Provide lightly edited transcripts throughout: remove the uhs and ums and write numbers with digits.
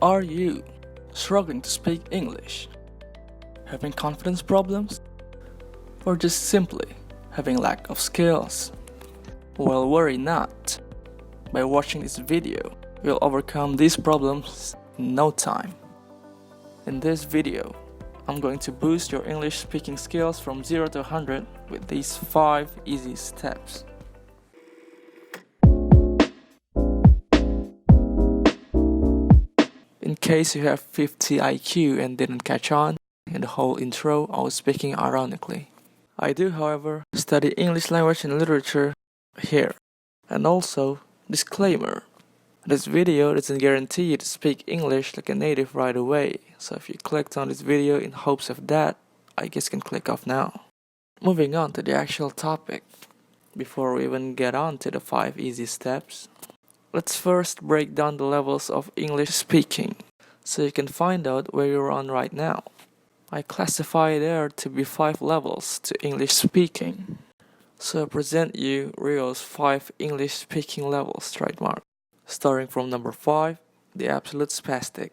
Are you struggling to speak English? Having confidence problems? Or just simply having lack of skills? Well, worry not. By watching this video, you'll overcome these problems in no time. In this video, I'm going to boost your English speaking skills from 0 to 100 with these 5 easy steps. In case you have 50 IQ and didn't catch on, in the whole intro I was speaking ironically. I do, however, study English language and literature here. And also, disclaimer, this video doesn't guarantee you to speak English like a native right away, so if you clicked on this video in hopes of that, I guess you can click off now. Moving on to the actual topic. Before we even get on to the 5 easy steps, let's first break down the levels of English speaking, so you can find out where you're on right now. I classify there to be 5 levels to English speaking. So I present you Rio's 5 English speaking levels, trademark. Starting from number 5, the absolute spastic.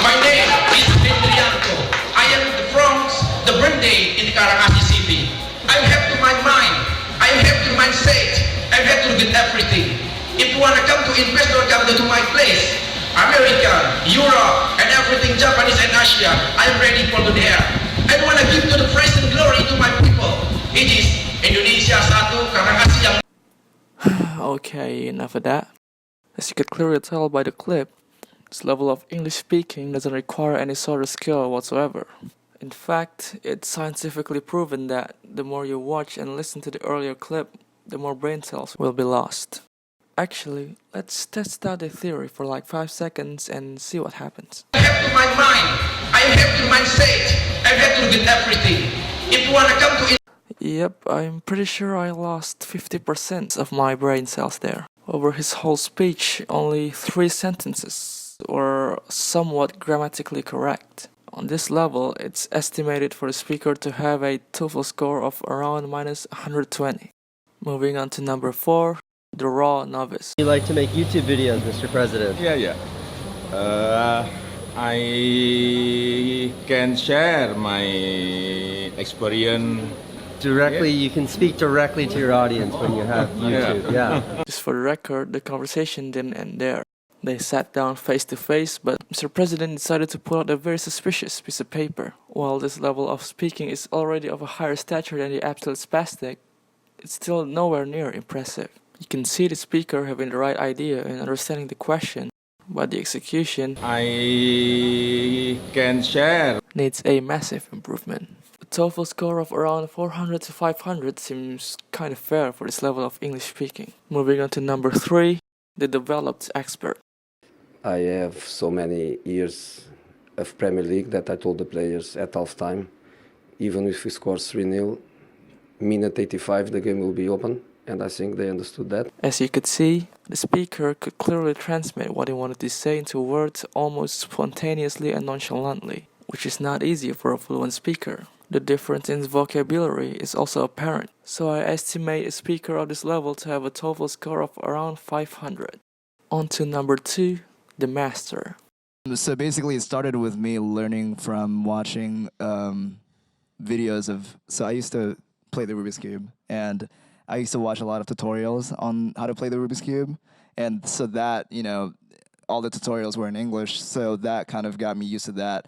My name is Indrianto. I am from the birthday in Karachi City. I have to my mind. I have to mindset. I have to get everything. If you want to come to invest or come to my place, America, Europe, and everything, Japanese and Asia, I am ready for there. I want to give to the praise and glory to my people. It is Indonesia satu, Karachi yang. Okay, enough of that. As you could clearly tell by the clip, this level of English speaking doesn't require any sort of skill whatsoever. In fact, it's scientifically proven that the more you watch and listen to the earlier clip, the more brain cells will be lost. Actually, let's test out the theory for like 5 seconds and see what happens. I have to my mind. I have to mindset. I have to get everything. If you want to come to Yep, I'm pretty sure I lost 50% of my brain cells there. Over his whole speech, only 3 sentences were somewhat grammatically correct. On this level, it's estimated for the speaker to have a TOEFL score of around minus 120. Moving on to number 4, the raw novice. You like to make YouTube videos, Mr. President? Yeah. I can share my experience. Directly, you can speak directly to your audience when you have YouTube. Yeah. Just for the record, the conversation didn't end there. They sat down face to face, but Mr. President decided to pull out a very suspicious piece of paper. While this level of speaking is already of a higher stature than the absolute spastic, it's still nowhere near impressive. You can see the speaker having the right idea and understanding the question, but the execution I can share. needs a massive improvement. A TOEFL score of around 400 to 500 seems kind of fair for this level of English speaking. Moving on to number 3, the developed expert. I have so many years of Premier League that I told the players at half-time, even if we score 3-0, minute 85 the game will be open, and I think they understood that. As you could see, the speaker could clearly transmit what he wanted to say into words almost spontaneously and nonchalantly, which is not easy for a fluent speaker. The difference in vocabulary is also apparent, so I estimate a speaker of this level to have a TOEFL score of around 500. On to number 2, the master. So basically, it started with me learning from watching videos of. So I used to play the Rubik's Cube, and I used to watch a lot of tutorials on how to play the Rubik's Cube, and so that, all the tutorials were in English, so that kind of got me used to that.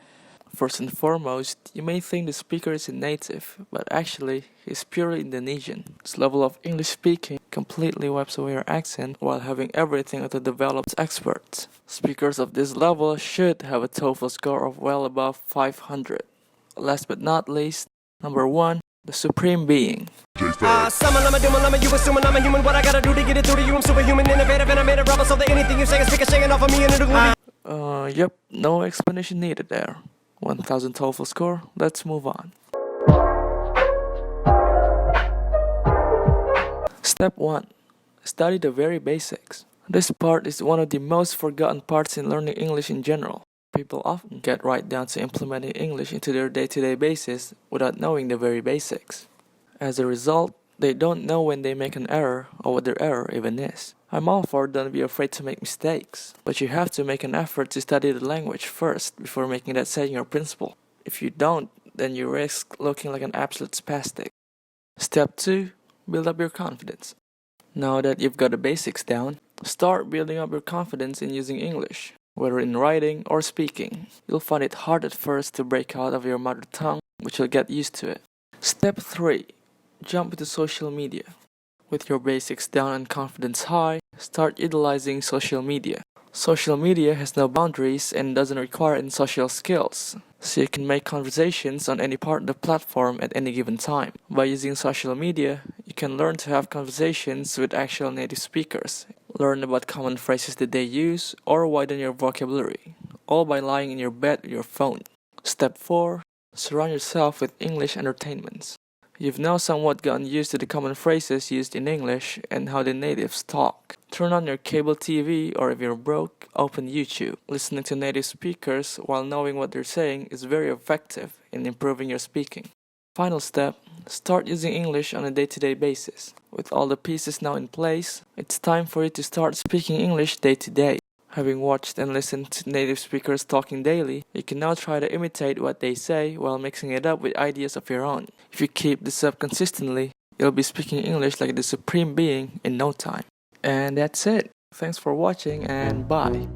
First and foremost, you may think the speaker is a native, but actually, he's purely Indonesian. This level of English speaking completely wipes away your accent while having everything of the developed experts. Speakers of this level should have a TOEFL score of well above 500. Last but not least, number 1, the supreme being. Summon, I'm a doom, I'm a you assuming I'm a human. What I gotta do to get it through to you? I'm superhuman, innovative, and I made a rubber so that anything you say is speaking, shaking off of me and it'll glue me. Yep, no explanation needed there. 1000 TOEFL score, let's move on. Step 1. Study the very basics. This part is one of the most forgotten parts in learning English in general. People often get right down to implementing English into their day-to-day basis without knowing the very basics. As a result, They don't know when they make an error or what their error even is. I'm all for don't be afraid to make mistakes, but you have to make an effort to study the language first before making that saying your principle. If you don't, then you risk looking like an absolute spastic. Step 2. Build up your confidence. Now that you've got the basics down, start building up your confidence in using English, whether in writing or speaking. You'll find it hard at first to break out of your mother tongue, but you'll get used to it. Step 3. Jump into social media. With your basics down and confidence high, start utilizing social media. Social media has no boundaries and doesn't require any social skills, so you can make conversations on any part of the platform at any given time. By using social media, you can learn to have conversations with actual native speakers, learn about common phrases that they use, or widen your vocabulary, all by lying in your bed with your phone. Step 4. Surround yourself with English entertainments. You've now somewhat gotten used to the common phrases used in English and how the natives talk. Turn on your cable TV, or if you're broke, open YouTube. Listening to native speakers while knowing what they're saying is very effective in improving your speaking. Final step, start using English on a day-to-day basis. With all the pieces now in place, it's time for you to start speaking English day to day. Having watched and listened to native speakers talking daily, you can now try to imitate what they say while mixing it up with ideas of your own. If you keep this up consistently, you'll be speaking English like the supreme being in no time. And that's it. Thanks for watching and bye.